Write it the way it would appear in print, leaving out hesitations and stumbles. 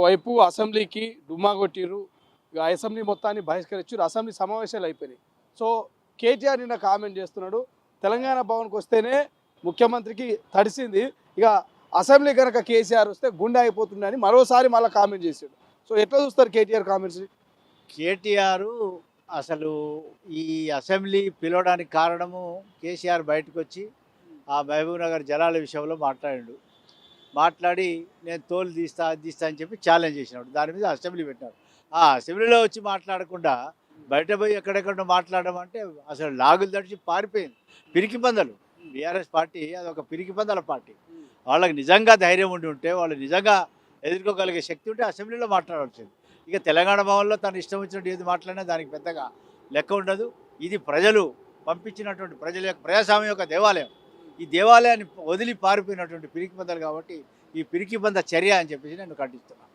ఒకవైపు అసెంబ్లీకి డుమ్మా కొట్టిర్రు, ఇక అసెంబ్లీ మొత్తాన్ని బహిష్కరించారు, అసెంబ్లీ సమావేశాలు అయిపోయినాయి. సో కేటీఆర్ నిన్న కామెంట్ చేస్తున్నాడు, తెలంగాణ భవన్కి వస్తేనే ముఖ్యమంత్రికి తడిసింది, ఇక అసెంబ్లీ కనుక కేసీఆర్ వస్తే గుండె అయిపోతుందని మరోసారి మళ్ళీ కామెంట్ చేశాడు. సో ఎట్లా చూస్తారు కేటీఆర్ కామెంట్స్? కేటీఆర్ అసలు ఈ అసెంబ్లీ పిలవడానికి కారణము కేసీఆర్ బయటకు వచ్చి ఆ మహబూబ్ నగర్ జలాల విషయంలో మాట్లాడి నేను తోలు తీస్తా అది తీస్తా అని చెప్పి ఛాలెంజ్ చేసినాడు. దాని మీద అసెంబ్లీ పెట్టినాడు. ఆ అసెంబ్లీలో వచ్చి మాట్లాడకుండా బయట పోయి ఎక్కడెక్కడ మాట్లాడడం అంటే అసలు లాగులు తడిచి పారిపోయింది. పిరికి పందలు బీఆర్ఎస్ పార్టీ అది ఒక పిరికి పందల పార్టీ. వాళ్ళకి నిజంగా ధైర్యం ఉంటే వాళ్ళు నిజంగా ఎదుర్కోగలిగే శక్తి ఉంటే అసెంబ్లీలో మాట్లాడాల్సింది. ఇక తెలంగాణ భవన్లో తను ఇష్టం వచ్చినట్టు ఏది మాట్లాడినా దానికి పెద్దగా లెక్క ఉండదు. ఇది ప్రజలు పంపించినటువంటి ప్రజల యొక్క ప్రజాస్వామ్యం యొక్క దేవాలయం. ఈ దేవాలయాన్ని వదిలి పారిపోయినటువంటి పిరికి పందలు కాబట్టి ఈ పిరికి పంద చర్య అని చెప్పేసి నేను ఖండిస్తున్నాను.